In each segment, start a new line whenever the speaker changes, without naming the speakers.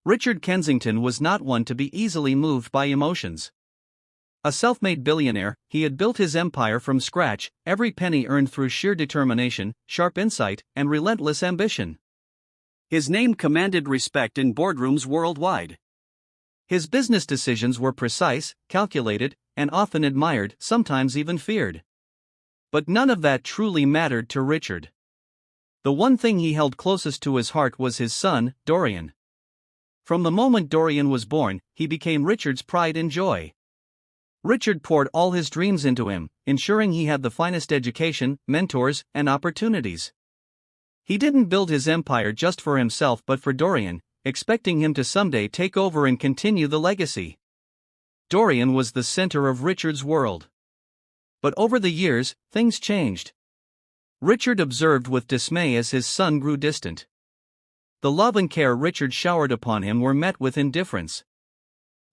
Richard Kensington was not one to be easily moved by emotions. A self-made billionaire, he had built his empire from scratch, every penny earned through sheer determination, sharp insight, and relentless ambition. His name commanded respect in boardrooms worldwide. His business decisions were precise, calculated, and often admired, sometimes even feared. But none of that truly mattered to Richard. The one thing he held closest to his heart was his son, Dorian. From the moment Dorian was born, he became Richard's pride and joy. Richard poured all his dreams into him, ensuring he had the finest education, mentors, and opportunities. He didn't build his empire just for himself but for Dorian, expecting him to someday take over and continue the legacy. Dorian was the center of Richard's world. But over the years, things changed. Richard observed with dismay as his son grew distant. The love and care Richard showered upon him were met with indifference.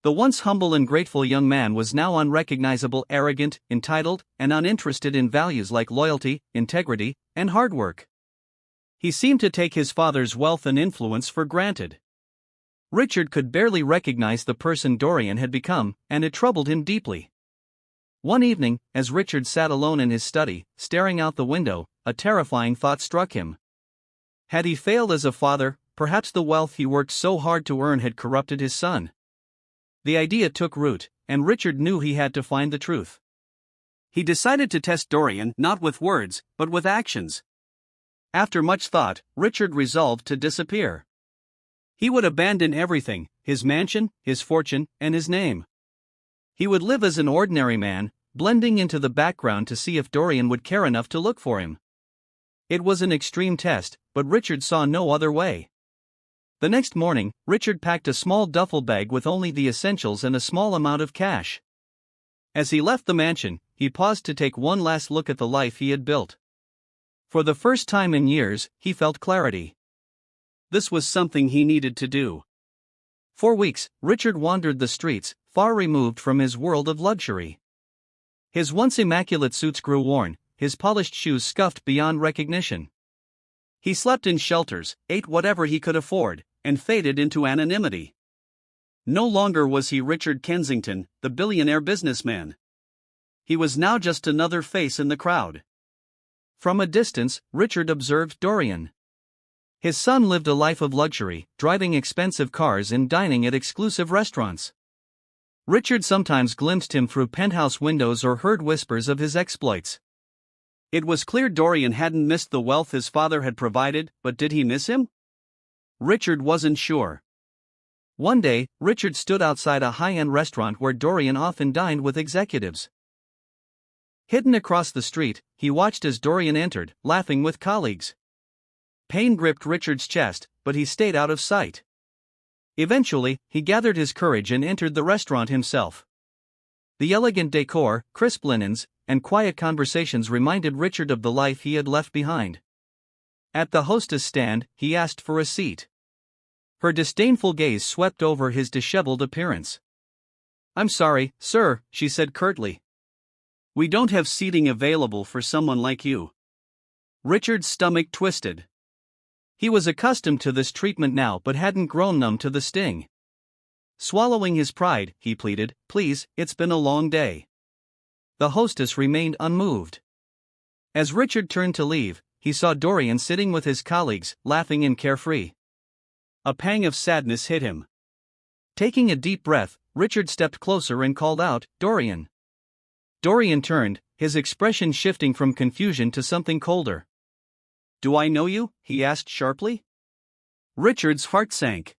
The once humble and grateful young man was now unrecognizable, arrogant, entitled, and uninterested in values like loyalty, integrity, and hard work. He seemed to take his father's wealth and influence for granted. Richard could barely recognize the person Dorian had become, and it troubled him deeply. One evening, as Richard sat alone in his study, staring out the window, a terrifying thought struck him. Had he failed as a father, perhaps the wealth he worked so hard to earn had corrupted his son. The idea took root, and Richard knew he had to find the truth. He decided to test Dorian not with words, but with actions. After much thought, Richard resolved to disappear. He would abandon everything, his mansion, his fortune, and his name. He would live as an ordinary man, blending into the background to see if Dorian would care enough to look for him. It was an extreme test, but Richard saw no other way. The next morning, Richard packed a small duffel bag with only the essentials and a small amount of cash. As he left the mansion, he paused to take one last look at the life he had built. For the first time in years, he felt clarity. This was something he needed to do. For weeks, Richard wandered the streets, far removed from his world of luxury. His once immaculate suits grew worn, his polished shoes scuffed beyond recognition. He slept in shelters, ate whatever he could afford, and faded into anonymity. No longer was he Richard Kensington, the billionaire businessman. He was now just another face in the crowd. From a distance, Richard observed Dorian. His son lived a life of luxury, driving expensive cars and dining at exclusive restaurants. Richard sometimes glimpsed him through penthouse windows or heard whispers of his exploits. It was clear Dorian hadn't missed the wealth his father had provided, but did he miss him? Richard wasn't sure. One day, Richard stood outside a high-end restaurant where Dorian often dined with executives. Hidden across the street, he watched as Dorian entered, laughing with colleagues. Pain gripped Richard's chest, but he stayed out of sight. Eventually, he gathered his courage and entered the restaurant himself. The elegant decor, crisp linens, and quiet conversations reminded Richard of the life he had left behind. At the hostess stand, he asked for a seat. Her disdainful gaze swept over his disheveled appearance. "I'm sorry, sir," she said curtly. "We don't have seating available for someone like you." Richard's stomach twisted. He was accustomed to this treatment now but hadn't grown numb to the sting. Swallowing his pride, he pleaded, "Please, it's been a long day." The hostess remained unmoved. As Richard turned to leave, he saw Dorian sitting with his colleagues, laughing and carefree. A pang of sadness hit him. Taking a deep breath, Richard stepped closer and called out, "Dorian." Dorian turned, his expression shifting from confusion to something colder. "Do I know you?" he asked sharply. Richard's heart sank.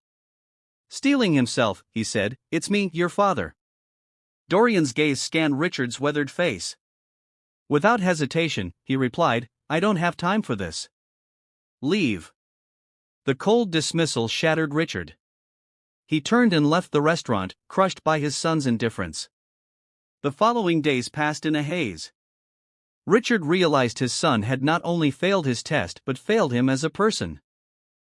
"Steeling himself," he said, "It's me, your father." Dorian's gaze scanned Richard's weathered face. Without hesitation, he replied, "I don't have time for this. Leave." The cold dismissal shattered Richard. He turned and left the restaurant, crushed by his son's indifference. The following days passed in a haze. Richard realized his son had not only failed his test but failed him as a person.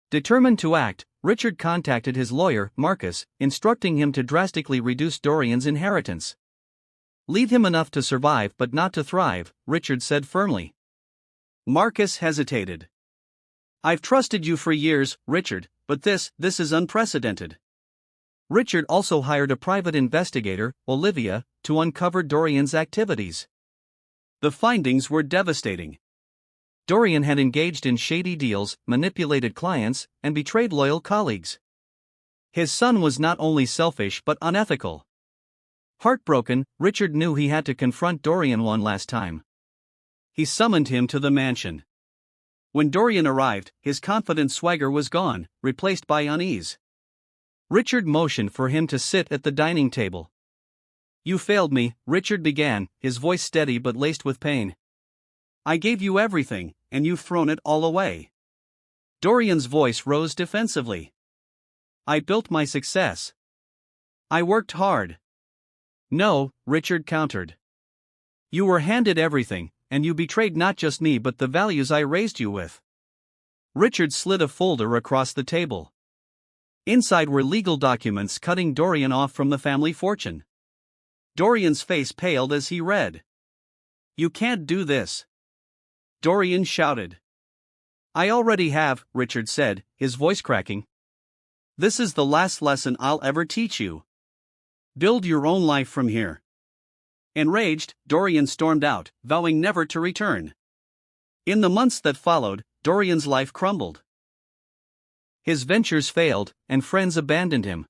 Determined to act, Richard contacted his lawyer, Marcus, instructing him to drastically reduce Dorian's inheritance. "Leave him enough to survive but not to thrive," Richard said firmly. Marcus hesitated. "I've trusted you for years, Richard," but this is unprecedented. Richard also hired a private investigator, Olivia, to uncover Dorian's activities. The findings were devastating. Dorian had engaged in shady deals, manipulated clients, and betrayed loyal colleagues. His son was not only selfish but unethical. Heartbroken, Richard knew he had to confront Dorian one last time. He summoned him to the mansion. When Dorian arrived, his confident swagger was gone, replaced by unease. Richard motioned for him to sit at the dining table. "You failed me," Richard began, his voice steady but laced with pain. "I gave you everything, and you've thrown it all away." Dorian's voice rose defensively. "I built my success. I worked hard." "No," Richard countered. "You were handed everything, and you betrayed not just me but the values I raised you with." Richard slid a folder across the table. Inside were legal documents cutting Dorian off from the family fortune. Dorian's face paled as he read. "You can't do this," Dorian shouted. "I already have," Richard said, his voice cracking. "This is the last lesson I'll ever teach you. Build your own life from here." Enraged, Dorian stormed out, vowing never to return. In the months that followed, Dorian's life crumbled. His ventures failed, and friends abandoned him.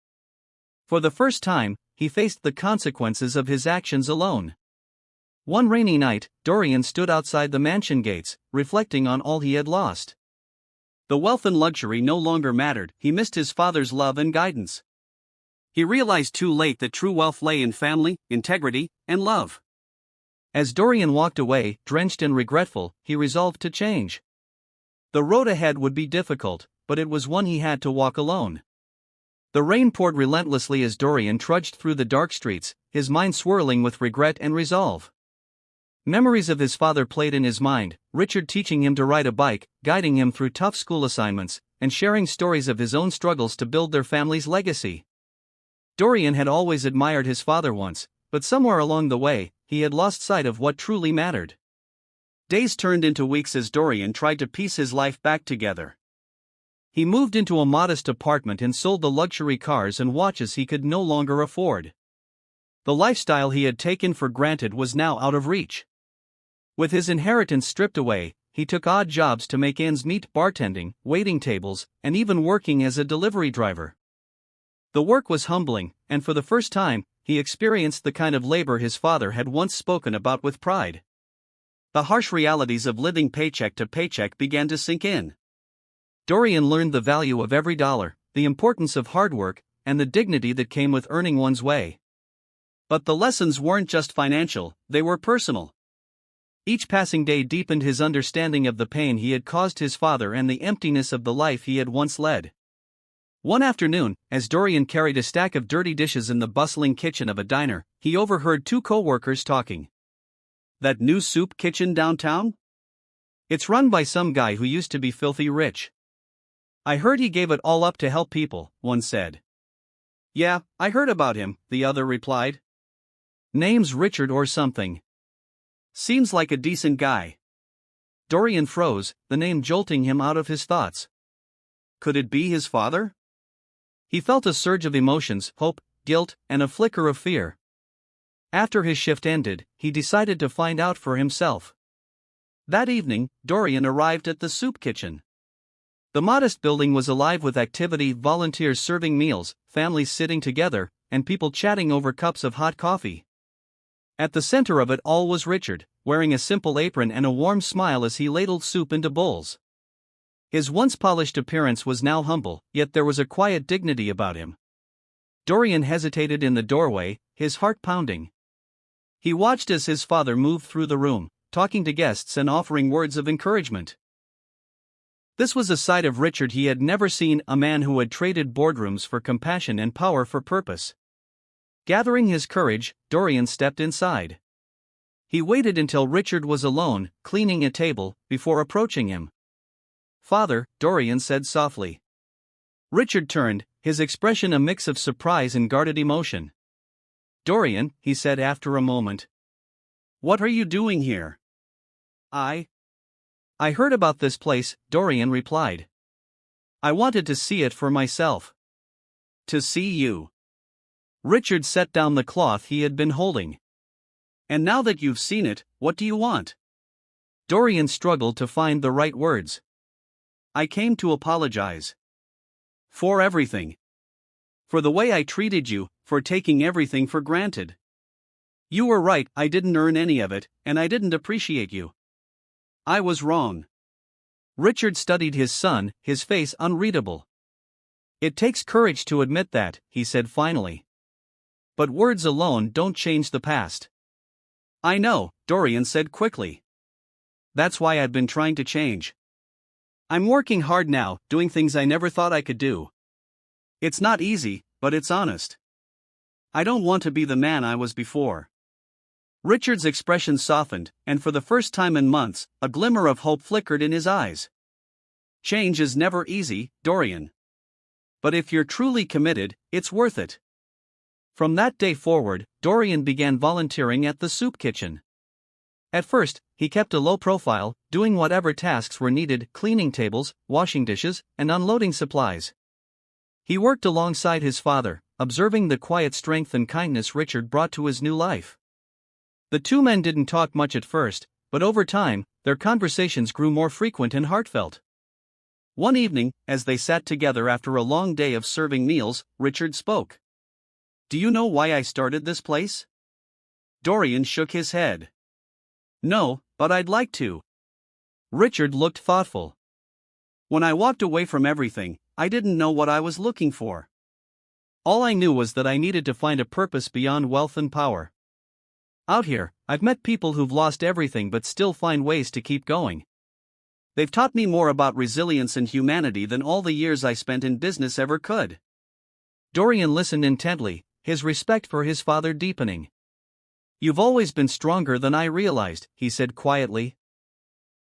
For the first time, he faced the consequences of his actions alone. One rainy night, Dorian stood outside the mansion gates, reflecting on all he had lost. The wealth and luxury no longer mattered, he missed his father's love and guidance. He realized too late that true wealth lay in family, integrity, and love. As Dorian walked away, drenched and regretful, he resolved to change. The road ahead would be difficult, but it was one he had to walk alone. The rain poured relentlessly as Dorian trudged through the dark streets, his mind swirling with regret and resolve. Memories of his father played in his mind, Richard teaching him to ride a bike, guiding him through tough school assignments, and sharing stories of his own struggles to build their family's legacy. Dorian had always admired his father once, but somewhere along the way, he had lost sight of what truly mattered. Days turned into weeks as Dorian tried to piece his life back together. He moved into a modest apartment and sold the luxury cars and watches he could no longer afford. The lifestyle he had taken for granted was now out of reach. With his inheritance stripped away, he took odd jobs to make ends meet, bartending, waiting tables, and even working as a delivery driver. The work was humbling, and for the first time, he experienced the kind of labor his father had once spoken about with pride. The harsh realities of living paycheck to paycheck began to sink in. Dorian learned the value of every dollar, the importance of hard work, and the dignity that came with earning one's way. But the lessons weren't just financial, they were personal. Each passing day deepened his understanding of the pain he had caused his father and the emptiness of the life he had once led. One afternoon, as Dorian carried a stack of dirty dishes in the bustling kitchen of a diner, he overheard two co-workers talking. "That new soup kitchen downtown? It's run by some guy who used to be filthy rich. I heard he gave it all up to help people," one said. "Yeah, I heard about him," the other replied. "Name's Richard or something. Seems like a decent guy." Dorian froze, the name jolting him out of his thoughts. Could it be his father? He felt a surge of emotions, hope, guilt, and a flicker of fear. After his shift ended, he decided to find out for himself. That evening, Dorian arrived at the soup kitchen. The modest building was alive with activity, volunteers serving meals, families sitting together, and people chatting over cups of hot coffee. At the center of it all was Richard, wearing a simple apron and a warm smile as he ladled soup into bowls. His once polished appearance was now humble, yet there was a quiet dignity about him. Dorian hesitated in the doorway, his heart pounding. He watched as his father moved through the room, talking to guests and offering words of encouragement. This was a side of Richard he had never seen, a man who had traded boardrooms for compassion and power for purpose. Gathering his courage, Dorian stepped inside. He waited until Richard was alone, cleaning a table, before approaching him. "Father," Dorian said softly. Richard turned, his expression a mix of surprise and guarded emotion. "Dorian," he said after a moment. "What are you doing here?" I heard about this place," Dorian replied. I wanted to see it for myself. To see you. Richard set down the cloth he had been holding. And now that you've seen it, what do you want? Dorian struggled to find the right words. I came to apologize. For everything. For the way I treated you, for taking everything for granted. You were right, I didn't earn any of it, and I didn't appreciate you. I was wrong. Richard studied his son, his face unreadable. It takes courage to admit that, he said finally. But words alone don't change the past. I know, Dorian said quickly. That's why I've been trying to change. I'm working hard now, doing things I never thought I could do. It's not easy, but it's honest. I don't want to be the man I was before. Richard's expression softened, and for the first time in months, a glimmer of hope flickered in his eyes. Change is never easy, Dorian. But if you're truly committed, it's worth it. From that day forward, Dorian began volunteering at the soup kitchen. At first, he kept a low profile, doing whatever tasks were needed, cleaning tables, washing dishes, and unloading supplies. He worked alongside his father, observing the quiet strength and kindness Richard brought to his new life. The two men didn't talk much at first, but over time, their conversations grew more frequent and heartfelt. One evening, as they sat together after a long day of serving meals, Richard spoke. Do you know why I started this place? Dorian shook his head. No, but I'd like to. Richard looked thoughtful. When I walked away from everything, I didn't know what I was looking for. All I knew was that I needed to find a purpose beyond wealth and power. Out here, I've met people who've lost everything but still find ways to keep going. They've taught me more about resilience and humanity than all the years I spent in business ever could. Dorian listened intently, his respect for his father deepening. You've always been stronger than I realized, he said quietly.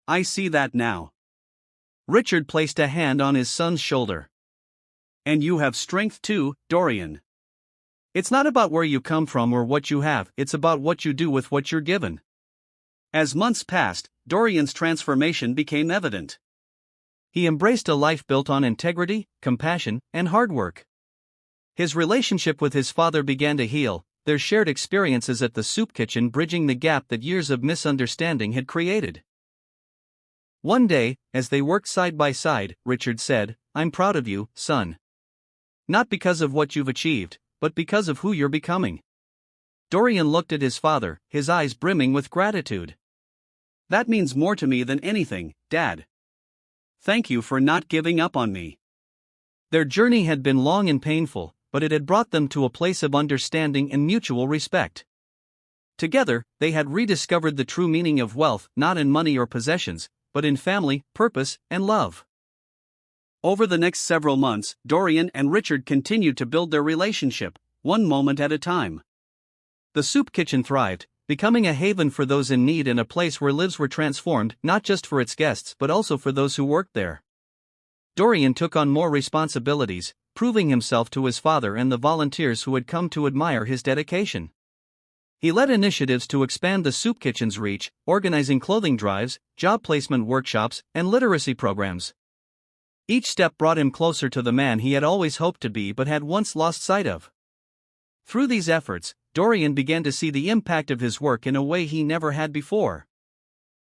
I see that now. Richard placed a hand on his son's shoulder. And you have strength too, Dorian. It's not about where you come from or what you have, it's about what you do with what you're given. As months passed, Dorian's transformation became evident. He embraced a life built on integrity, compassion, and hard work. His relationship with his father began to heal, their shared experiences at the soup kitchen bridging the gap that years of misunderstanding had created. One day, as they worked side by side, Richard said, I'm proud of you, son. Not because of what you've achieved, but because of who you're becoming. Dorian looked at his father, his eyes brimming with gratitude. That means more to me than anything, Dad. Thank you for not giving up on me. Their journey had been long and painful, but it had brought them to a place of understanding and mutual respect. Together, they had rediscovered the true meaning of wealth, not in money or possessions, but in family, purpose, and love. Over the next several months, Dorian and Richard continued to build their relationship, one moment at a time. The soup kitchen thrived, becoming a haven for those in need and a place where lives were transformed, not just for its guests but also for those who worked there. Dorian took on more responsibilities, proving himself to his father and the volunteers who had come to admire his dedication. He led initiatives to expand the soup kitchen's reach, organizing clothing drives, job placement workshops, and literacy programs. Each step brought him closer to the man he had always hoped to be but had once lost sight of. Through these efforts, Dorian began to see the impact of his work in a way he never had before.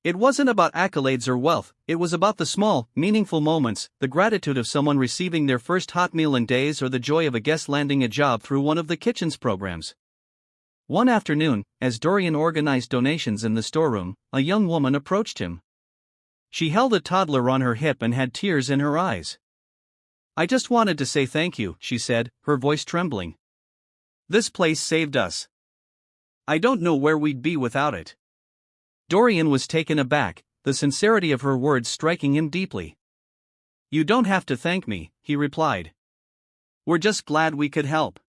It wasn't about accolades or wealth, it was about the small, meaningful moments, the gratitude of someone receiving their first hot meal in days or the joy of a guest landing a job through one of the kitchen's programs. One afternoon, as Dorian organized donations in the storeroom, a young woman approached him. She held a toddler on her hip and had tears in her eyes. I just wanted to say thank you, she said, her voice trembling. This place saved us. I don't know where we'd be without it. Dorian was taken aback, the sincerity of her words striking him deeply. You don't have to thank me, he replied. We're just glad we could help.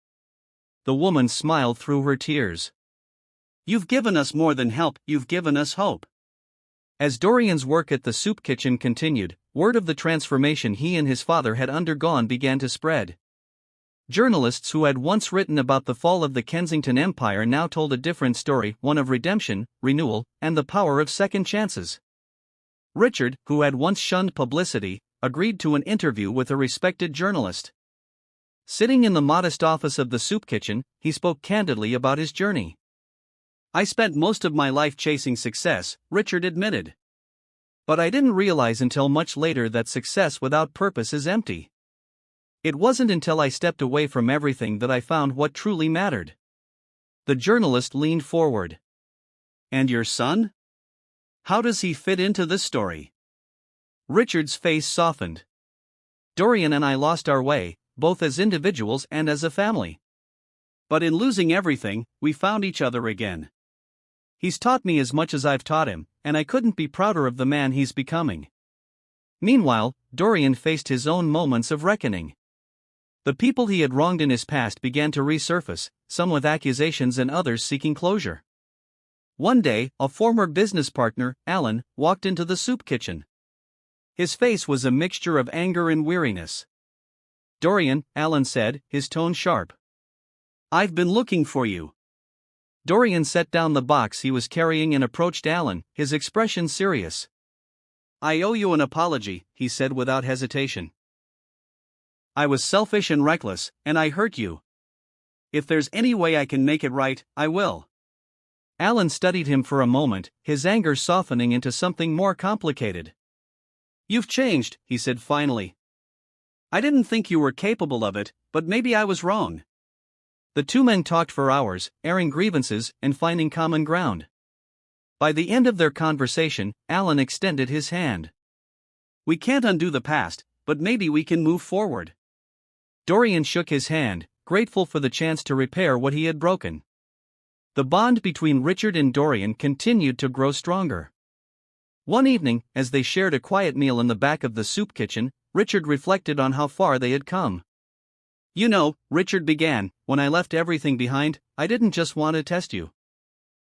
The woman smiled through her tears. You've given us more than help, you've given us hope. As Dorian's work at the soup kitchen continued, word of the transformation he and his father had undergone began to spread. Journalists who had once written about the fall of the Kensington Empire now told a different story, one of redemption, renewal, and the power of second chances. Richard, who had once shunned publicity, agreed to an interview with a respected journalist. Sitting in the modest office of the soup kitchen, he spoke candidly about his journey. "I spent most of my life chasing success," Richard admitted. "But I didn't realize until much later that success without purpose is empty. It wasn't until I stepped away from everything that I found what truly mattered." The journalist leaned forward. "And your son? How does he fit into this story?" Richard's face softened. "Dorian and I lost our way, both as individuals and as a family. But in losing everything, we found each other again. He's taught me as much as I've taught him, and I couldn't be prouder of the man he's becoming." Meanwhile, Dorian faced his own moments of reckoning. The people he had wronged in his past began to resurface, some with accusations and others seeking closure. One day, a former business partner, Alan, walked into the soup kitchen. His face was a mixture of anger and weariness. "Dorian," Alan said, his tone sharp. "I've been looking for you." Dorian set down the box he was carrying and approached Alan, his expression serious. "I owe you an apology," he said without hesitation. "I was selfish and reckless, and I hurt you. If there's any way I can make it right, I will." Alan studied him for a moment, his anger softening into something more complicated. "You've changed," he said finally. "I didn't think you were capable of it, but maybe I was wrong." The two men talked for hours, airing grievances and finding common ground. By the end of their conversation, Alan extended his hand. "We can't undo the past, but maybe we can move forward." Dorian shook his hand, grateful for the chance to repair what he had broken. The bond between Richard and Dorian continued to grow stronger. One evening, as they shared a quiet meal in the back of the soup kitchen, Richard reflected on how far they had come. "You know," Richard began, "when I left everything behind, I didn't just want to test you.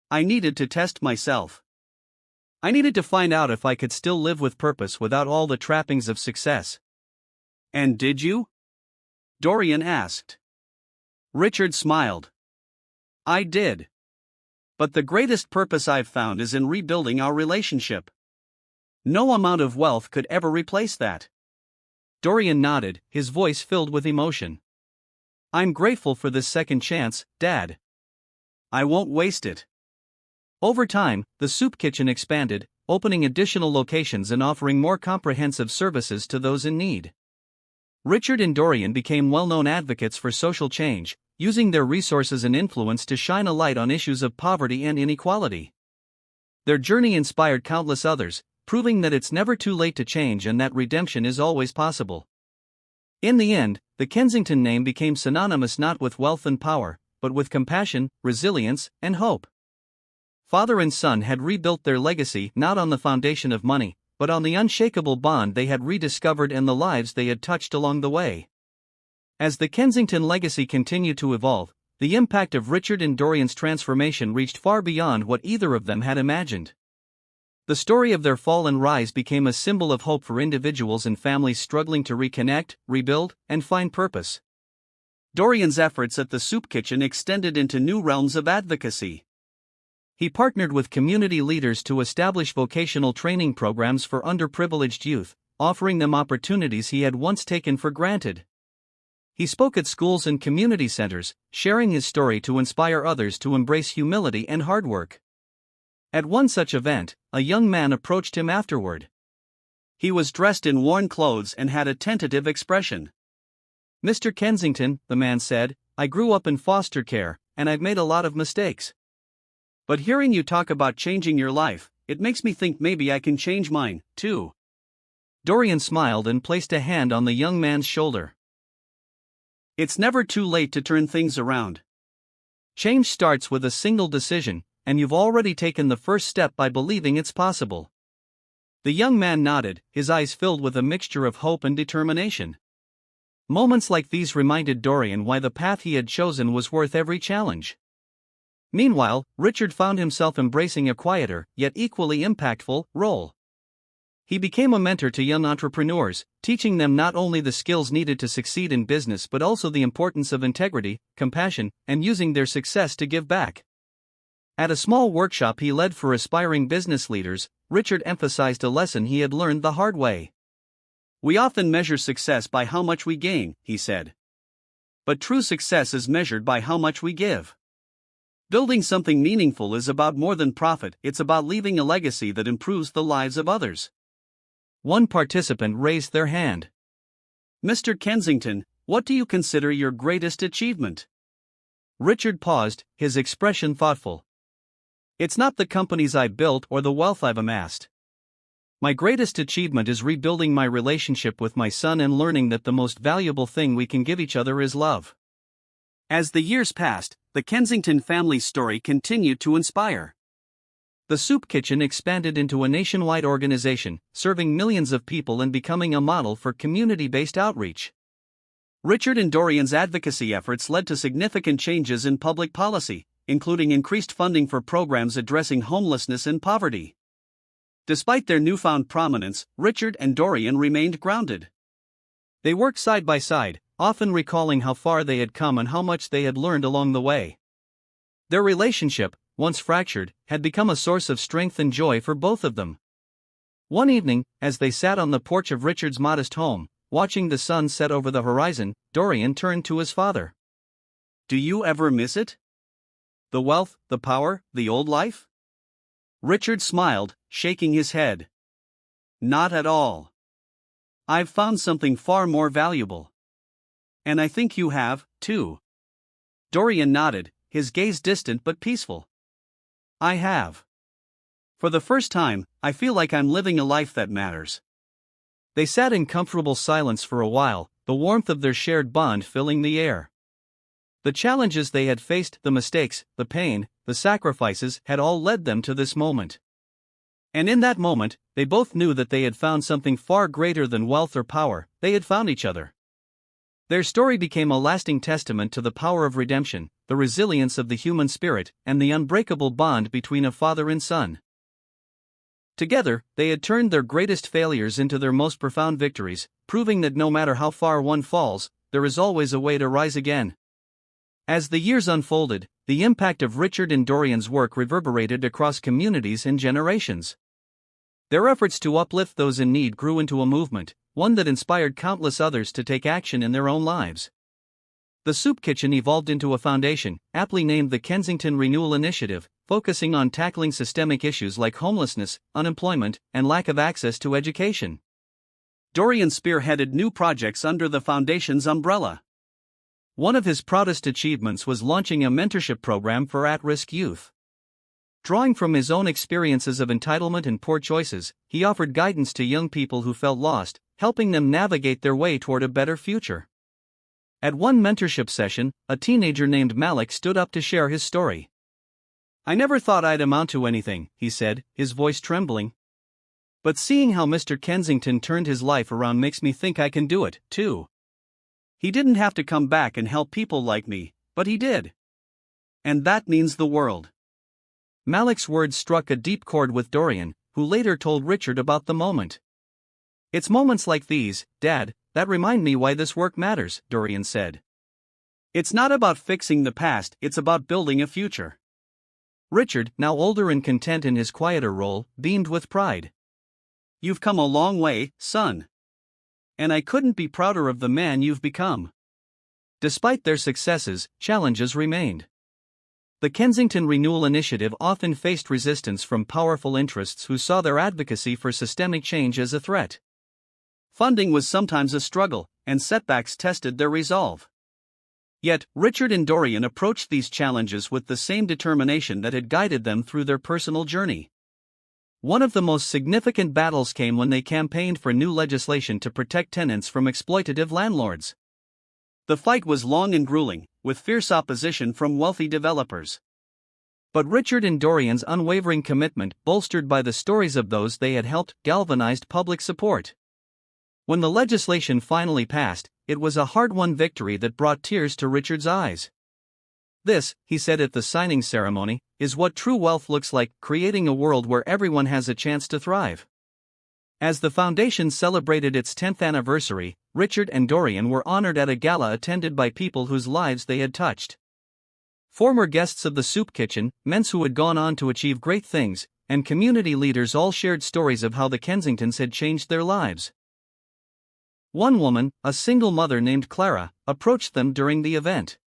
I needed to test myself. I needed to find out if I could still live with purpose without all the trappings of success." "And did you?" Dorian asked. Richard smiled. "I did. But the greatest purpose I've found is in rebuilding our relationship. No amount of wealth could ever replace that." Dorian nodded, his voice filled with emotion. "I'm grateful for this second chance, Dad. I won't waste it." Over time, the soup kitchen expanded, opening additional locations and offering more comprehensive services to those in need. Richard and Dorian became well-known advocates for social change, using their resources and influence to shine a light on issues of poverty and inequality. Their journey inspired countless others, proving that it's never too late to change and that redemption is always possible. In the end, the Kensington name became synonymous not with wealth and power, but with compassion, resilience, and hope. Father and son had rebuilt their legacy not on the foundation of money, but on the unshakable bond they had rediscovered and the lives they had touched along the way. As the Kensington legacy continued to evolve, the impact of Richard and Dorian's transformation reached far beyond what either of them had imagined. The story of their fall and rise became a symbol of hope for individuals and families struggling to reconnect, rebuild, and find purpose. Dorian's efforts at the soup kitchen extended into new realms of advocacy. He partnered with community leaders to establish vocational training programs for underprivileged youth, offering them opportunities he had once taken for granted. He spoke at schools and community centers, sharing his story to inspire others to embrace humility and hard work. At one such event, a young man approached him afterward. He was dressed in worn clothes and had a tentative expression. "Mr. Kensington," the man said, "I grew up in foster care, and I've made a lot of mistakes. But hearing you talk about changing your life, it makes me think maybe I can change mine, too." Dorian smiled and placed a hand on the young man's shoulder. "It's never too late to turn things around. Change starts with a single decision, and you've already taken the first step by believing it's possible." The young man nodded, his eyes filled with a mixture of hope and determination. Moments like these reminded Dorian why the path he had chosen was worth every challenge. Meanwhile, Richard found himself embracing a quieter, yet equally impactful, role. He became a mentor to young entrepreneurs, teaching them not only the skills needed to succeed in business but also the importance of integrity, compassion, and using their success to give back. At a small workshop he led for aspiring business leaders, Richard emphasized a lesson he had learned the hard way. We often measure success by how much we gain, he said. But true success is measured by how much we give. Building something meaningful is about more than profit, it's about leaving a legacy that improves the lives of others. One participant raised their hand. Mr. Kensington, what do you consider your greatest achievement? Richard paused, his expression thoughtful. It's not the companies I built or the wealth I've amassed. My greatest achievement is rebuilding my relationship with my son and learning that the most valuable thing we can give each other is love. As the years passed, the Kensington family's story continued to inspire. The soup kitchen expanded into a nationwide organization, serving millions of people and becoming a model for community-based outreach. Richard and Dorian's advocacy efforts led to significant changes in public policy, including increased funding for programs addressing homelessness and poverty. Despite their newfound prominence, Richard and Dorian remained grounded. They worked side by side, often recalling how far they had come and how much they had learned along the way. Their relationship, once fractured, had become a source of strength and joy for both of them. One evening, as they sat on the porch of Richard's modest home, watching the sun set over the horizon, Dorian turned to his father. Do you ever miss it? The wealth, the power, the old life? Richard smiled, shaking his head. Not at all. I've found something far more valuable. And I think you have, too. Dorian nodded, his gaze distant but peaceful. I have. For the first time, I feel like I'm living a life that matters. They sat in comfortable silence for a while, the warmth of their shared bond filling the air. The challenges they had faced, the mistakes, the pain, the sacrifices had all led them to this moment. And in that moment, they both knew that they had found something far greater than wealth or power, they had found each other. Their story became a lasting testament to the power of redemption, the resilience of the human spirit, and the unbreakable bond between a father and son. Together, they had turned their greatest failures into their most profound victories, proving that no matter how far one falls, there is always a way to rise again. As the years unfolded, the impact of Richard and Dorian's work reverberated across communities and generations. Their efforts to uplift those in need grew into a movement, one that inspired countless others to take action in their own lives. The soup kitchen evolved into a foundation, aptly named the Kensington Renewal Initiative, focusing on tackling systemic issues like homelessness, unemployment, and lack of access to education. Dorian spearheaded new projects under the foundation's umbrella. One of his proudest achievements was launching a mentorship program for at-risk youth. Drawing from his own experiences of entitlement and poor choices, he offered guidance to young people who felt lost, helping them navigate their way toward a better future. At one mentorship session, a teenager named Malik stood up to share his story. I never thought I'd amount to anything, he said, his voice trembling. But seeing how Mr. Kensington turned his life around makes me think I can do it, too. He didn't have to come back and help people like me, but he did. And that means the world. Malik's words struck a deep chord with Dorian, who later told Richard about the moment. It's moments like these, Dad, that remind me why this work matters, Dorian said. It's not about fixing the past, it's about building a future. Richard, now older and content in his quieter role, beamed with pride. You've come a long way, son. And I couldn't be prouder of the man you've become. Despite their successes, challenges remained. The Kensington Renewal Initiative often faced resistance from powerful interests who saw their advocacy for systemic change as a threat. Funding was sometimes a struggle, and setbacks tested their resolve. Yet, Richard and Dorian approached these challenges with the same determination that had guided them through their personal journey. One of the most significant battles came when they campaigned for new legislation to protect tenants from exploitative landlords. The fight was long and grueling, with fierce opposition from wealthy developers. But Richard and Dorian's unwavering commitment, bolstered by the stories of those they had helped, galvanized public support. When the legislation finally passed, it was a hard-won victory that brought tears to Richard's eyes. This, he said at the signing ceremony, is what true wealth looks like, creating a world where everyone has a chance to thrive. As the foundation celebrated its 10th anniversary, Richard and Dorian were honored at a gala attended by people whose lives they had touched. Former guests of the soup kitchen, men who had gone on to achieve great things, and community leaders all shared stories of how the Kensingtons had changed their lives. One woman, a single mother named Clara, approached them during the event.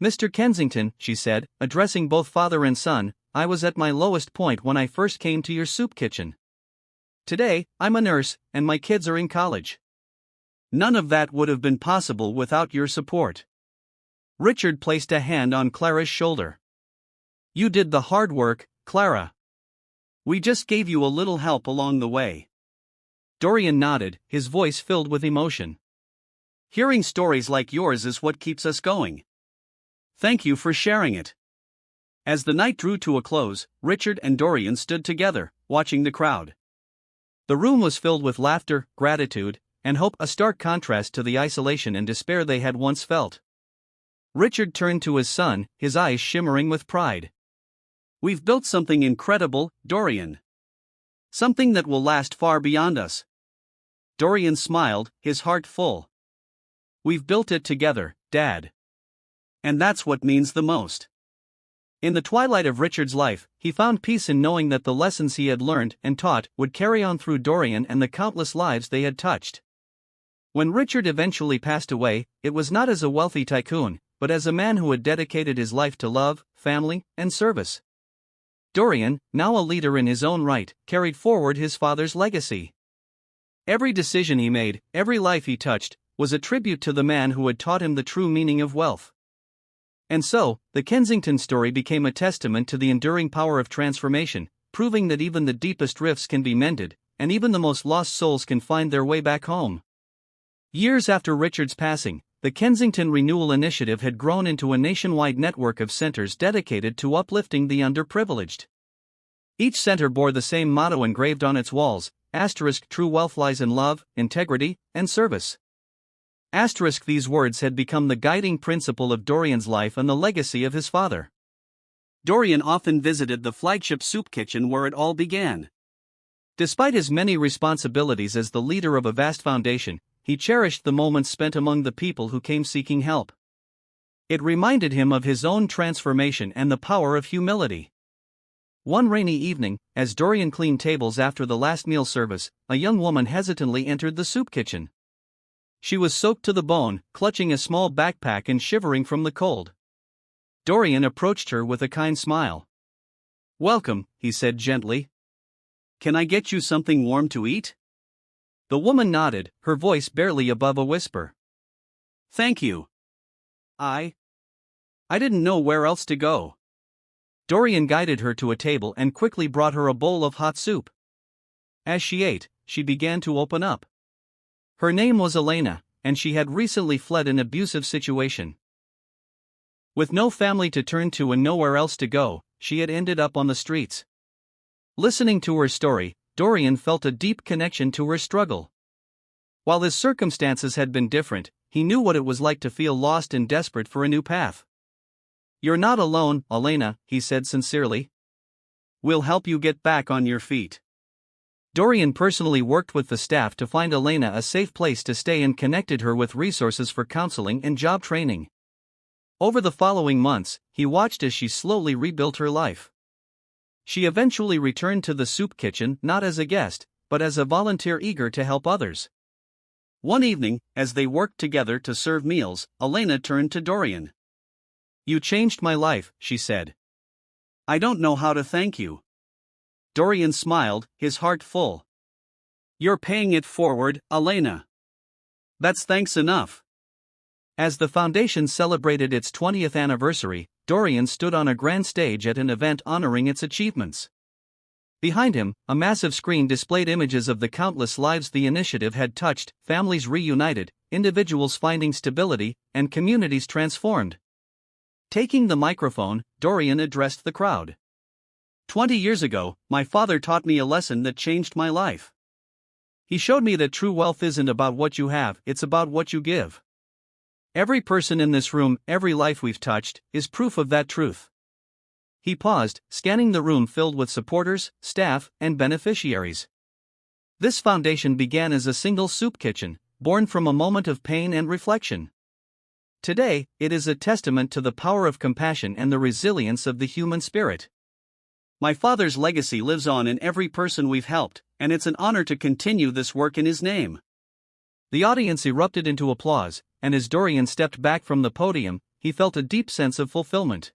"Mr. Kensington," she said, addressing both father and son, "I was at my lowest point when I first came to your soup kitchen. Today, I'm a nurse, and my kids are in college. None of that would have been possible without your support." Richard placed a hand on Clara's shoulder. "You did the hard work, Clara. We just gave you a little help along the way." Dorian nodded, his voice filled with emotion. "Hearing stories like yours is what keeps us going. Thank you for sharing it." As the night drew to a close, Richard and Dorian stood together, watching the crowd. The room was filled with laughter, gratitude, and hope, a stark contrast to the isolation and despair they had once felt. Richard turned to his son, his eyes shimmering with pride. "We've built something incredible, Dorian. Something that will last far beyond us." Dorian smiled, his heart full. "We've built it together, Dad. And that's what means the most." In the twilight of Richard's life, he found peace in knowing that the lessons he had learned and taught would carry on through Dorian and the countless lives they had touched. When Richard eventually passed away, it was not as a wealthy tycoon, but as a man who had dedicated his life to love, family, and service. Dorian, now a leader in his own right, carried forward his father's legacy. Every decision he made, every life he touched, was a tribute to the man who had taught him the true meaning of wealth. And so, the Kensington story became a testament to the enduring power of transformation, proving that even the deepest rifts can be mended, and even the most lost souls can find their way back home. Years after Richard's passing, the Kensington Renewal Initiative had grown into a nationwide network of centers dedicated to uplifting the underprivileged. Each center bore the same motto engraved on its walls: "True wealth lies in love, integrity, and service." These words had become the guiding principle of Dorian's life and the legacy of his father. Dorian often visited the flagship soup kitchen where it all began. Despite his many responsibilities as the leader of a vast foundation, he cherished the moments spent among the people who came seeking help. It reminded him of his own transformation and the power of humility. One rainy evening, as Dorian cleaned tables after the last meal service, a young woman hesitantly entered the soup kitchen. She was soaked to the bone, clutching a small backpack and shivering from the cold. Dorian approached her with a kind smile. "Welcome," he said gently. "Can I get you something warm to eat?" The woman nodded, her voice barely above a whisper. "Thank you. I didn't know where else to go." Dorian guided her to a table and quickly brought her a bowl of hot soup. As she ate, she began to open up. Her name was Elena, and she had recently fled an abusive situation. With no family to turn to and nowhere else to go, she had ended up on the streets. Listening to her story, Dorian felt a deep connection to her struggle. While his circumstances had been different, he knew what it was like to feel lost and desperate for a new path. "You're not alone, Elena," he said sincerely. "We'll help you get back on your feet." Dorian personally worked with the staff to find Elena a safe place to stay and connected her with resources for counseling and job training. Over the following months, he watched as she slowly rebuilt her life. She eventually returned to the soup kitchen not as a guest, but as a volunteer eager to help others. One evening, as they worked together to serve meals, Elena turned to Dorian. "You changed my life," she said. "I don't know how to thank you." Dorian smiled, his heart full. "You're paying it forward, Elena. That's thanks enough." As the foundation celebrated its 20th anniversary, Dorian stood on a grand stage at an event honoring its achievements. Behind him, a massive screen displayed images of the countless lives the initiative had touched, families reunited, individuals finding stability, and communities transformed. Taking the microphone, Dorian addressed the crowd. 20 years ago, my father taught me a lesson that changed my life. He showed me that true wealth isn't about what you have, it's about what you give. Every person in this room, every life we've touched, is proof of that truth." He paused, scanning the room filled with supporters, staff, and beneficiaries. This foundation began as a single soup kitchen, born from a moment of pain and reflection. Today, it is a testament to the power of compassion and the resilience of the human spirit. "My father's legacy lives on in every person we've helped, and it's an honor to continue this work in his name." The audience erupted into applause, and as Dorian stepped back from the podium, he felt a deep sense of fulfillment.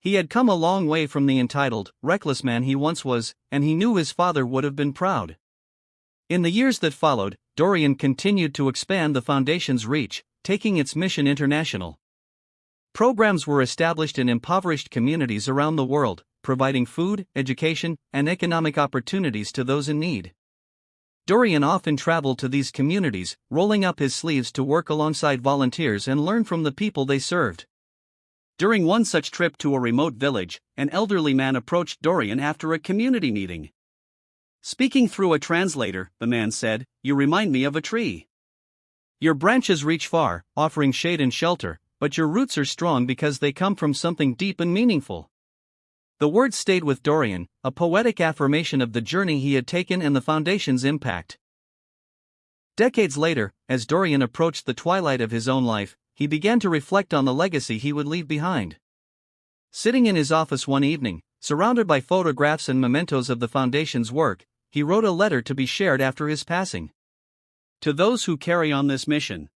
He had come a long way from the entitled, reckless man he once was, and he knew his father would have been proud. In the years that followed, Dorian continued to expand the foundation's reach, taking its mission international. Programs were established in impoverished communities around the world, providing food, education, and economic opportunities to those in need. Dorian often traveled to these communities, rolling up his sleeves to work alongside volunteers and learn from the people they served. During one such trip to a remote village, an elderly man approached Dorian after a community meeting. Speaking through a translator, the man said, "You remind me of a tree. Your branches reach far, offering shade and shelter, but your roots are strong because they come from something deep and meaningful." The words stayed with Dorian, a poetic affirmation of the journey he had taken and the foundation's impact. Decades later, as Dorian approached the twilight of his own life, he began to reflect on the legacy he would leave behind. Sitting in his office one evening, surrounded by photographs and mementos of the foundation's work, he wrote a letter to be shared after his passing. To those who carry on this mission.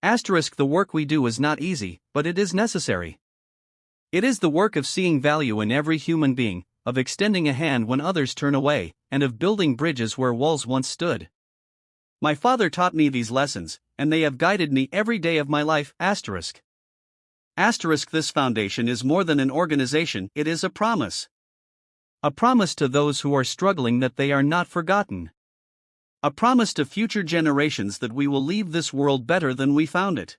The work we do is not easy, but it is necessary. It is the work of seeing value in every human being, of extending a hand when others turn away, and of building bridges where walls once stood. My father taught me these lessons, and they have guided me every day of my life. This foundation is more than an organization, it is a promise. A promise to those who are struggling that they are not forgotten. A promise to future generations that we will leave this world better than we found it.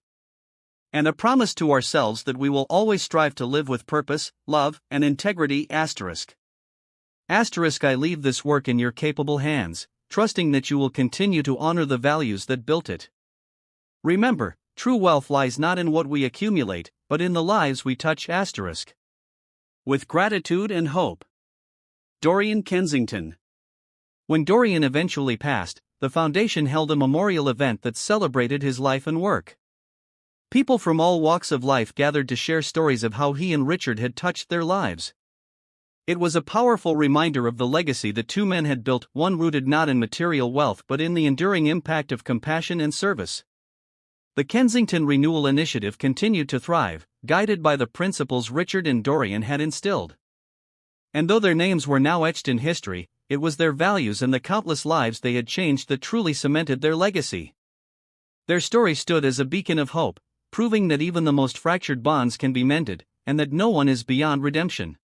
And a promise to ourselves that we will always strive to live with purpose, love, and integrity. I leave this work in your capable hands, trusting that you will continue to honor the values that built it. Remember, true wealth lies not in what we accumulate, but in the lives we touch. With gratitude and hope. Dorian Kensington. When Dorian eventually passed, the foundation held a memorial event that celebrated his life and work. People from all walks of life gathered to share stories of how he and Richard had touched their lives. It was a powerful reminder of the legacy the two men had built, one rooted not in material wealth but in the enduring impact of compassion and service. The Kensington Renewal Initiative continued to thrive, guided by the principles Richard and Dorian had instilled. And though their names were now etched in history, it was their values and the countless lives they had changed that truly cemented their legacy. Their story stood as a beacon of hope, proving that even the most fractured bonds can be mended, and that no one is beyond redemption.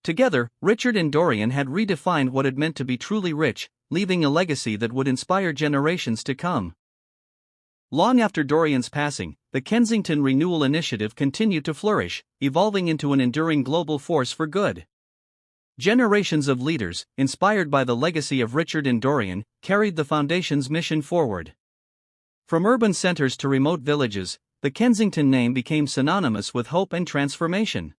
Together, Richard and Dorian had redefined what it meant to be truly rich, leaving a legacy that would inspire generations to come. Long after Dorian's passing, the Kensington Renewal Initiative continued to flourish, evolving into an enduring global force for good. Generations of leaders, inspired by the legacy of Richard and Dorian, carried the foundation's mission forward. From urban centers to remote villages, the Kensington name became synonymous with hope and transformation.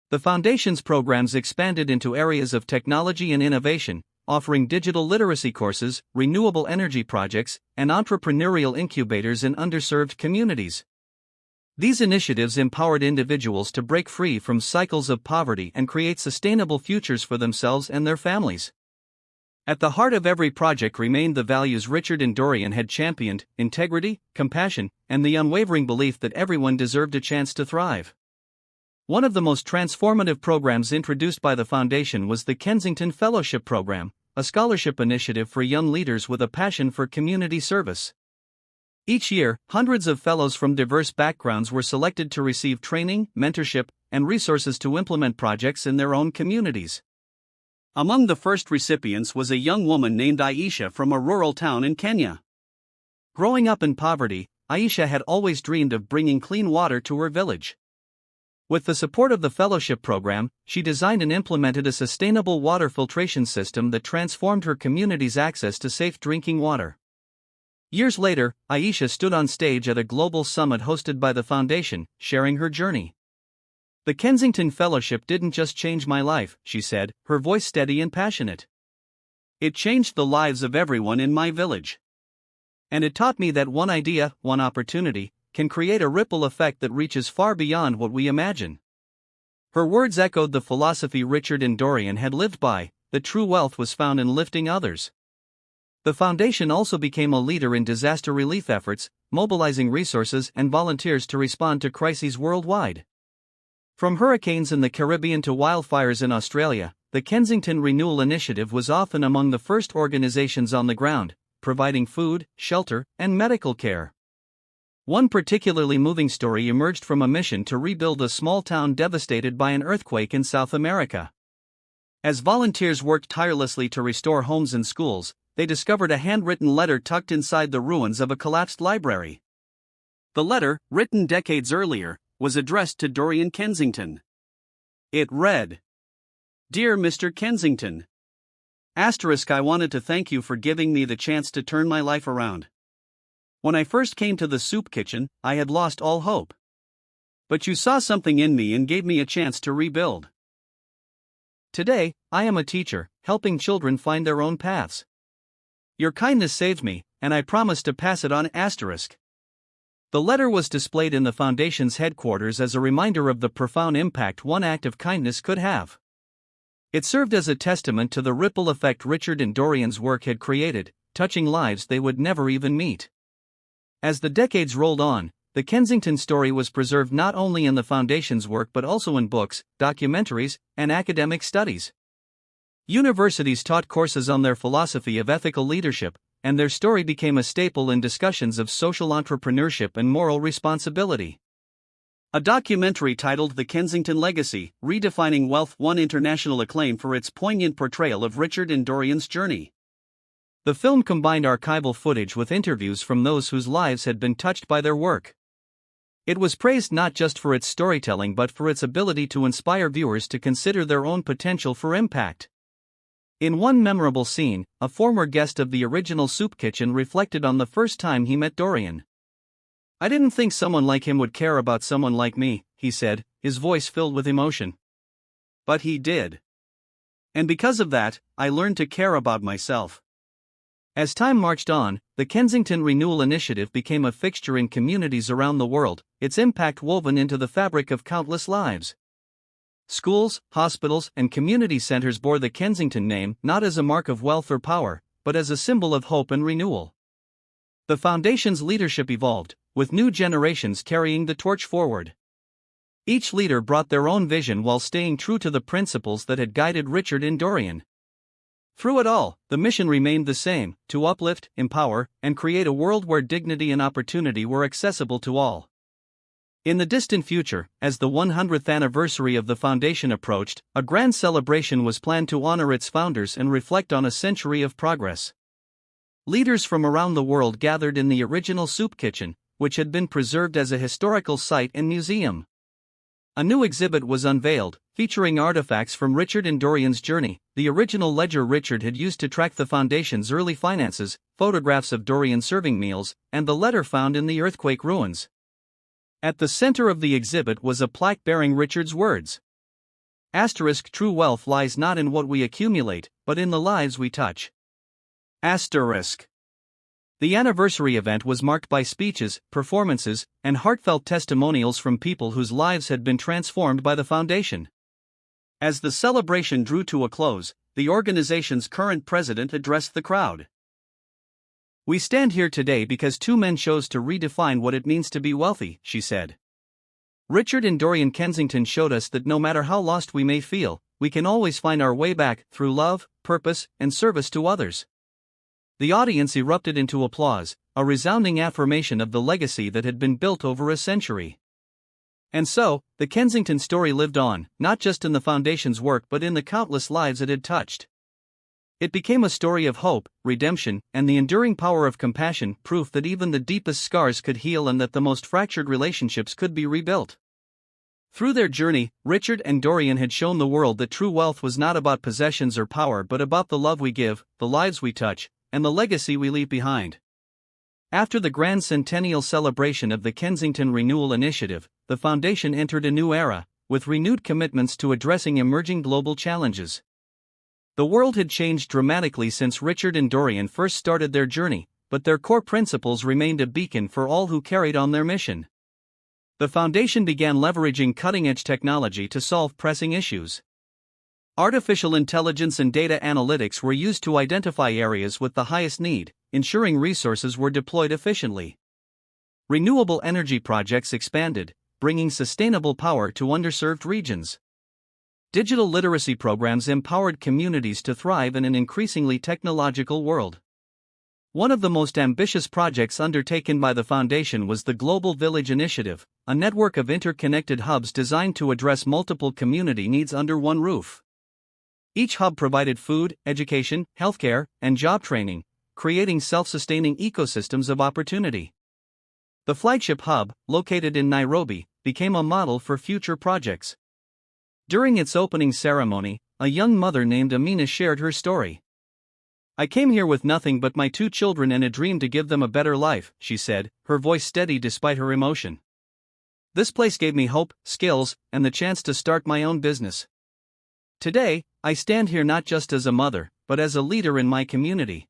The foundation's programs expanded into areas of technology and innovation, offering digital literacy courses, renewable energy projects, and entrepreneurial incubators in underserved communities. These initiatives empowered individuals to break free from cycles of poverty and create sustainable futures for themselves and their families. At the heart of every project remained the values Richard and Dorian had championed: integrity, compassion, and the unwavering belief that everyone deserved a chance to thrive. One of the most transformative programs introduced by the foundation was the Kensington Fellowship Program, a scholarship initiative for young leaders with a passion for community service. Each year, hundreds of fellows from diverse backgrounds were selected to receive training, mentorship, and resources to implement projects in their own communities. Among the first recipients was a young woman named Aisha from a rural town in Kenya. Growing up in poverty, Aisha had always dreamed of bringing clean water to her village. With the support of the fellowship program, she designed and implemented a sustainable water filtration system that transformed her community's access to safe drinking water. Years later, Aisha stood on stage at a global summit hosted by the foundation, sharing her journey. "The Kensington Fellowship didn't just change my life," she said, her voice steady and passionate. "It changed the lives of everyone in my village. And it taught me that one idea, one opportunity, can create a ripple effect that reaches far beyond what we imagine." Her words echoed the philosophy Richard and Dorian had lived by: that true wealth was found in lifting others. The foundation also became a leader in disaster relief efforts, mobilizing resources and volunteers to respond to crises worldwide. From hurricanes in the Caribbean to wildfires in Australia, the Kensington Renewal Initiative was often among the first organizations on the ground, providing food, shelter, and medical care. One particularly moving story emerged from a mission to rebuild a small town devastated by an earthquake in South America. As volunteers worked tirelessly to restore homes and schools, they discovered a handwritten letter tucked inside the ruins of a collapsed library. The letter, written decades earlier, was addressed to Dorian Kensington. It read, "Dear Mr. Kensington, I wanted to thank you for giving me the chance to turn my life around. When I first came to the soup kitchen, I had lost all hope. But you saw something in me and gave me a chance to rebuild. Today, I am a teacher, helping children find their own paths. Your kindness saved me, and I promise to pass it on. The letter was displayed in the Foundation's headquarters as a reminder of the profound impact one act of kindness could have. It served as a testament to the ripple effect Richard and Dorian's work had created, touching lives they would never even meet. As the decades rolled on, the Kensington story was preserved not only in the Foundation's work but also in books, documentaries, and academic studies. Universities taught courses on their philosophy of ethical leadership, and their story became a staple in discussions of social entrepreneurship and moral responsibility. A documentary titled The Kensington Legacy, Redefining Wealth won international acclaim for its poignant portrayal of Richard and Dorian's journey. The film combined archival footage with interviews from those whose lives had been touched by their work. It was praised not just for its storytelling but for its ability to inspire viewers to consider their own potential for impact. In one memorable scene, a former guest of the original soup kitchen reflected on the first time he met Dorian. "I didn't think someone like him would care about someone like me," he said, his voice filled with emotion. "But he did. And because of that, I learned to care about myself." As time marched on, the Kensington Renewal Initiative became a fixture in communities around the world, its impact woven into the fabric of countless lives. Schools, hospitals, and community centers bore the Kensington name not as a mark of wealth or power, but as a symbol of hope and renewal. The Foundation's leadership evolved, with new generations carrying the torch forward. Each leader brought their own vision while staying true to the principles that had guided Richard and Dorian. Through it all, the mission remained the same: to uplift, empower, and create a world where dignity and opportunity were accessible to all. In the distant future, as the 100th anniversary of the Foundation approached, a grand celebration was planned to honor its founders and reflect on a century of progress. Leaders from around the world gathered in the original soup kitchen, which had been preserved as a historical site and museum. A new exhibit was unveiled, featuring artifacts from Richard and Dorian's journey, the original ledger Richard had used to track the Foundation's early finances, photographs of Dorian serving meals, and the letter found in the earthquake ruins. At the center of the exhibit was a plaque bearing Richard's words. True wealth lies not in what we accumulate, but in the lives we touch. The anniversary event was marked by speeches, performances, and heartfelt testimonials from people whose lives had been transformed by the Foundation. As the celebration drew to a close, the organization's current president addressed the crowd. "We stand here today because two men chose to redefine what it means to be wealthy," she said. "Richard and Dorian Kensington showed us that no matter how lost we may feel, we can always find our way back through love, purpose, and service to others." The audience erupted into applause, a resounding affirmation of the legacy that had been built over a century. And so, the Kensington story lived on, not just in the Foundation's work but in the countless lives it had touched. It became a story of hope, redemption, and the enduring power of compassion, proof that even the deepest scars could heal and that the most fractured relationships could be rebuilt. Through their journey, Richard and Dorian had shown the world that true wealth was not about possessions or power but about the love we give, the lives we touch, and the legacy we leave behind. After the grand centennial celebration of the Kensington Renewal Initiative, the Foundation entered a new era, with renewed commitments to addressing emerging global challenges. The world had changed dramatically since Richard and Dorian first started their journey, but their core principles remained a beacon for all who carried on their mission. The Foundation began leveraging cutting-edge technology to solve pressing issues. Artificial intelligence and data analytics were used to identify areas with the highest need, ensuring resources were deployed efficiently. Renewable energy projects expanded, bringing sustainable power to underserved regions. Digital literacy programs empowered communities to thrive in an increasingly technological world. One of the most ambitious projects undertaken by the Foundation was the Global Village Initiative, a network of interconnected hubs designed to address multiple community needs under one roof. Each hub provided food, education, healthcare, and job training, creating self-sustaining ecosystems of opportunity. The flagship hub, located in Nairobi, became a model for future projects. During its opening ceremony, a young mother named Amina shared her story. "I came here with nothing but my 2 children and a dream to give them a better life," she said, her voice steady despite her emotion. "This place gave me hope, skills, and the chance to start my own business. Today, I stand here not just as a mother, but as a leader in my community."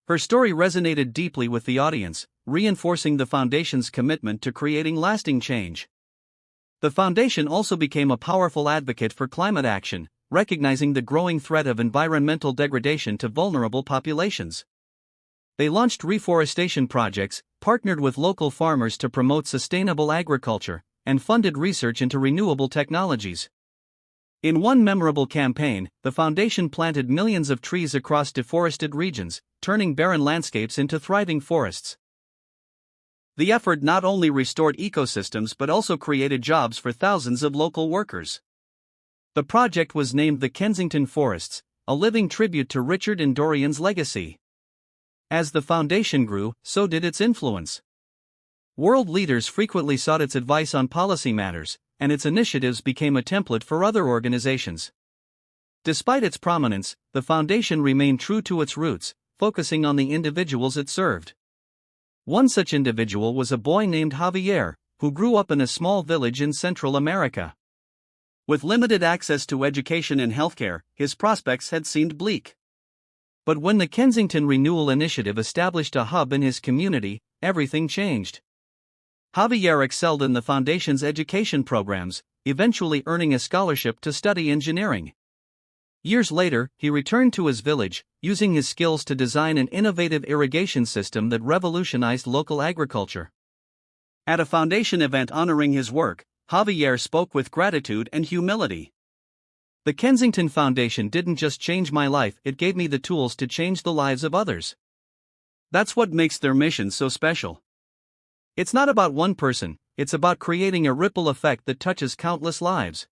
Her story resonated deeply with the audience, reinforcing the Foundation's commitment to creating lasting change. The Foundation also became a powerful advocate for climate action, recognizing the growing threat of environmental degradation to vulnerable populations. They launched reforestation projects, partnered with local farmers to promote sustainable agriculture, and funded research into renewable technologies. In one memorable campaign, the Foundation planted millions of trees across deforested regions, turning barren landscapes into thriving forests. The effort not only restored ecosystems but also created jobs for thousands of local workers. The project was named the Kensington Forests, a living tribute to Richard and Dorian's legacy. As the Foundation grew, so did its influence. World leaders frequently sought its advice on policy matters, and its initiatives became a template for other organizations. Despite its prominence, the Foundation remained true to its roots, focusing on the individuals it served. One such individual was a boy named Javier, who grew up in a small village in Central America. With limited access to education and healthcare, his prospects had seemed bleak. But when the Kensington Renewal Initiative established a hub in his community, everything changed. Javier excelled in the Foundation's education programs, eventually earning a scholarship to study engineering. Years later, he returned to his village, using his skills to design an innovative irrigation system that revolutionized local agriculture. At a Foundation event honoring his work, Javier spoke with gratitude and humility. "The Kensington Foundation didn't just change my life, it gave me the tools to change the lives of others. That's what makes their mission so special. It's not about one person, it's about creating a ripple effect that touches countless lives."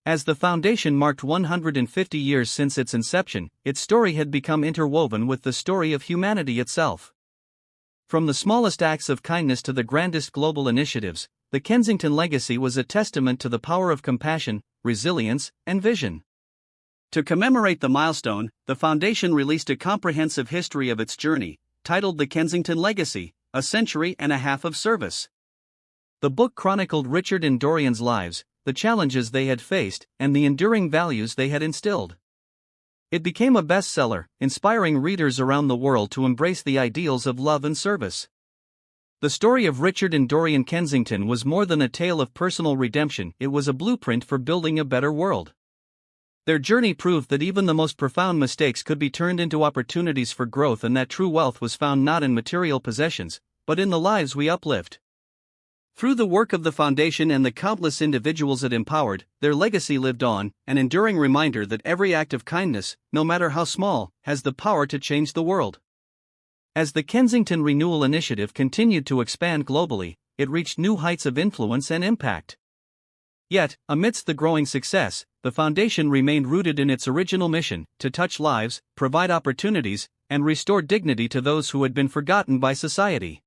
As the Foundation marked 150 years since its inception, its story had become interwoven with the story of humanity itself. From the smallest acts of kindness to the grandest global initiatives, the Kensington legacy was a testament to the power of compassion, resilience, and vision. To commemorate the milestone, the Foundation released a comprehensive history of its journey, titled The Kensington Legacy: A Century and a Half of Service. The book chronicled Richard and Dorian's lives, the challenges they had faced, and the enduring values they had instilled. It became a bestseller, inspiring readers around the world to embrace the ideals of love and service. The story of Richard and Dorian Kensington was more than a tale of personal redemption, it was a blueprint for building a better world. Their journey proved that even the most profound mistakes could be turned into opportunities for growth and that true wealth was found not in material possessions, but in the lives we uplift. Through the work of the Foundation and the countless individuals it empowered, their legacy lived on, an enduring reminder that every act of kindness, no matter how small, has the power to change the world. As the Kensington Renewal Initiative continued to expand globally, it reached new heights of influence and impact. Yet, amidst the growing success, the Foundation remained rooted in its original mission, to touch lives, provide opportunities, and restore dignity to those who had been forgotten by society.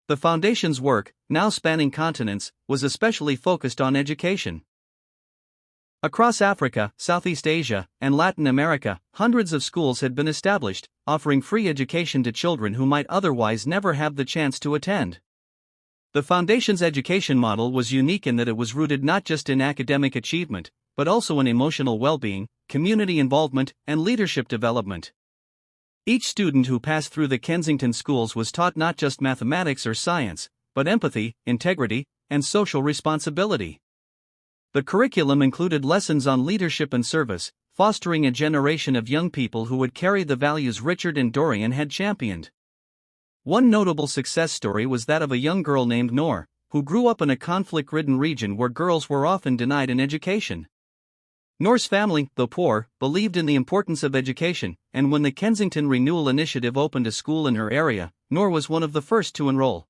The Foundation's work, now spanning continents, was especially focused on education. Across Africa, Southeast Asia, and Latin America, hundreds of schools had been established, offering free education to children who might otherwise never have the chance to attend. The Foundation's education model was unique in that it was rooted not just in academic achievement, but also in emotional well-being, community involvement, and leadership development. Each student who passed through the Kensington schools was taught not just mathematics or science, but empathy, integrity, and social responsibility. The curriculum included lessons on leadership and service, fostering a generation of young people who would carry the values Richard and Dorian had championed. One notable success story was that of a young girl named Noor, who grew up in a conflict-ridden region where girls were often denied an education. Noor's family, though poor, believed in the importance of education, and when the Kensington Renewal Initiative opened a school in her area, Noor was one of the first to enroll.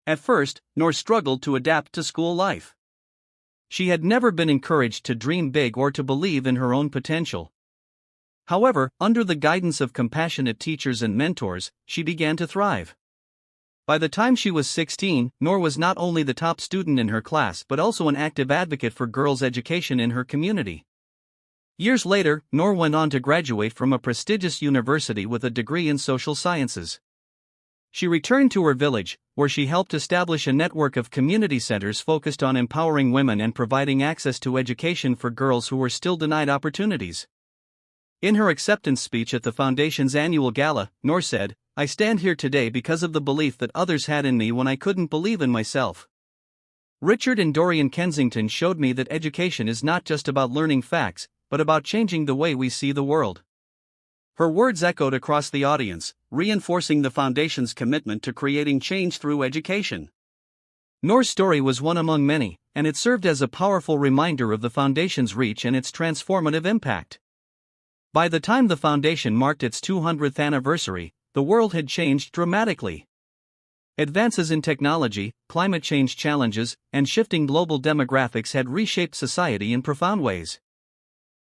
At first, Noor struggled to adapt to school life. She had never been encouraged to dream big or to believe in her own potential. However, under the guidance of compassionate teachers and mentors, she began to thrive. By the time she was 16, Noor was not only the top student in her class but also an active advocate for girls' education in her community. Years later, Noor went on to graduate from a prestigious university with a degree in social sciences. She returned to her village, where she helped establish a network of community centers focused on empowering women and providing access to education for girls who were still denied opportunities. In her acceptance speech at the Foundation's annual gala, Noor said, "I stand here today because of the belief that others had in me when I couldn't believe in myself. Richard and Dorian Kensington showed me that education is not just about learning facts, but about changing the way we see the world." Her words echoed across the audience, reinforcing the Foundation's commitment to creating change through education. Noor's story was one among many, and it served as a powerful reminder of the Foundation's reach and its transformative impact. By the time the Foundation marked its 200th anniversary, the world had changed dramatically. Advances in technology, climate change challenges, and shifting global demographics had reshaped society in profound ways.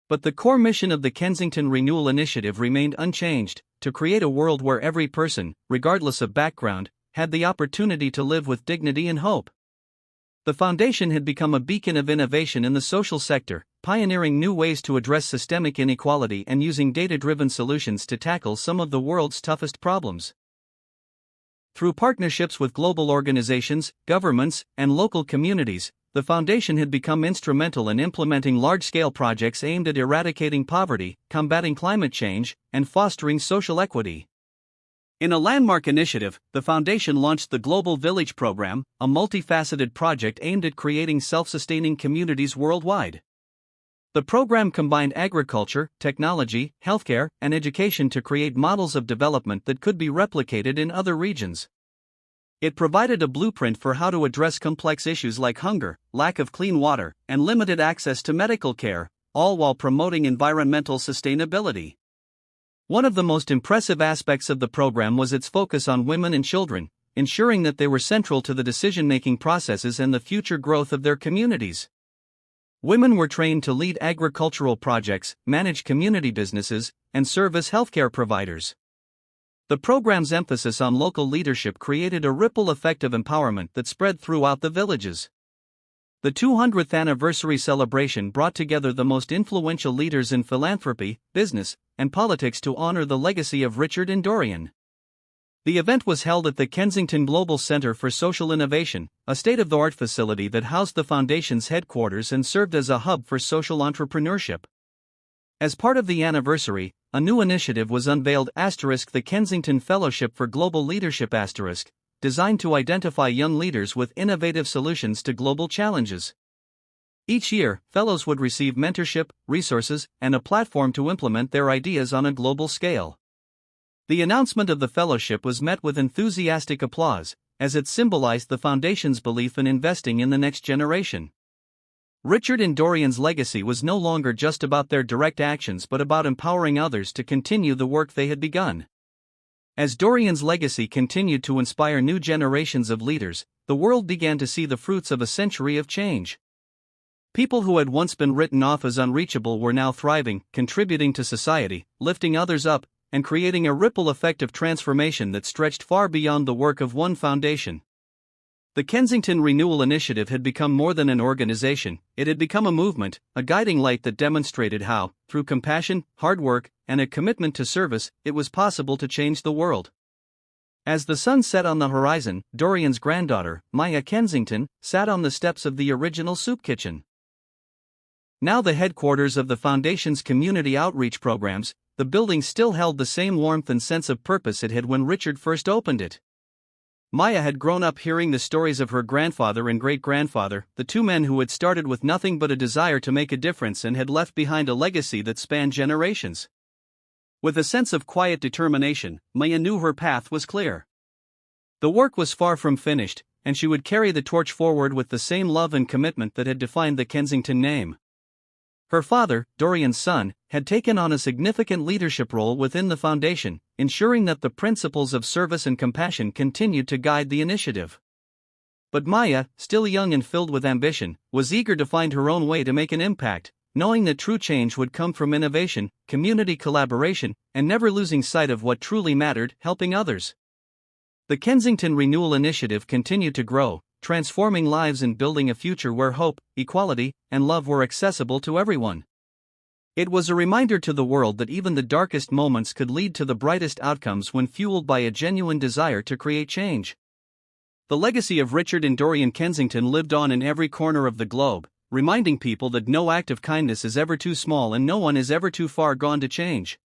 But the core mission of the Kensington Renewal Initiative remained unchanged: to create a world where every person, regardless of background, had the opportunity to live with dignity and hope. The Foundation had become a beacon of innovation in the social sector, pioneering new ways to address systemic inequality and using data-driven solutions to tackle some of the world's toughest problems. Through partnerships with global organizations, governments, and local communities, the Foundation had become instrumental in implementing large-scale projects aimed at eradicating poverty, combating climate change, and fostering social equity. In a landmark initiative, the Foundation launched the Global Village Program, a multifaceted project aimed at creating self-sustaining communities worldwide. The program combined agriculture, technology, healthcare, and education to create models of development that could be replicated in other regions. It provided a blueprint for how to address complex issues like hunger, lack of clean water, and limited access to medical care, all while promoting environmental sustainability. One of the most impressive aspects of the program was its focus on women and children, ensuring that they were central to the decision-making processes and the future growth of their communities. Women were trained to lead agricultural projects, manage community businesses, and serve as healthcare providers. The program's emphasis on local leadership created a ripple effect of empowerment that spread throughout the villages. The 200th anniversary celebration brought together the most influential leaders in philanthropy, business, and politics to honor the legacy of Richard and Dorian. The event was held at the Kensington Global Center for Social Innovation, a state-of-the-art facility that housed the Foundation's headquarters and served as a hub for social entrepreneurship. As part of the anniversary, a new initiative was unveiled: the Kensington Fellowship for Global Leadership *, designed to identify young leaders with innovative solutions to global challenges. Each year, fellows would receive mentorship, resources, and a platform to implement their ideas on a global scale. The announcement of the fellowship was met with enthusiastic applause, as it symbolized the Foundation's belief in investing in the next generation. Richard and Dorian's legacy was no longer just about their direct actions but about empowering others to continue the work they had begun. As Dorian's legacy continued to inspire new generations of leaders, the world began to see the fruits of a century of change. People who had once been written off as unreachable were now thriving, contributing to society, lifting others up, and creating a ripple effect of transformation that stretched far beyond the work of one foundation. The Kensington Renewal Initiative had become more than an organization; it had become a movement, a guiding light that demonstrated how, through compassion, hard work, and a commitment to service, it was possible to change the world. As the sun set on the horizon, Dorian's granddaughter, Maya Kensington, sat on the steps of the original soup kitchen. Now the headquarters of the Foundation's community outreach programs, the building still held the same warmth and sense of purpose it had when Richard first opened it. Maya had grown up hearing the stories of her grandfather and great-grandfather, the two men who had started with nothing but a desire to make a difference and had left behind a legacy that spanned generations. With a sense of quiet determination, Maya knew her path was clear. The work was far from finished, and she would carry the torch forward with the same love and commitment that had defined the Kensington name. Her father, Dorian's son, had taken on a significant leadership role within the foundation, ensuring that the principles of service and compassion continued to guide the initiative. But Maya, still young and filled with ambition, was eager to find her own way to make an impact, knowing that true change would come from innovation, community collaboration, and never losing sight of what truly mattered: helping others. The Kensington Renewal Initiative continued to grow, transforming lives and building a future where hope, equality, and love were accessible to everyone. It was a reminder to the world that even the darkest moments could lead to the brightest outcomes when fueled by a genuine desire to create change. The legacy of Richard and Dorian Kensington lived on in every corner of the globe, reminding people that no act of kindness is ever too small and no one is ever too far gone to change.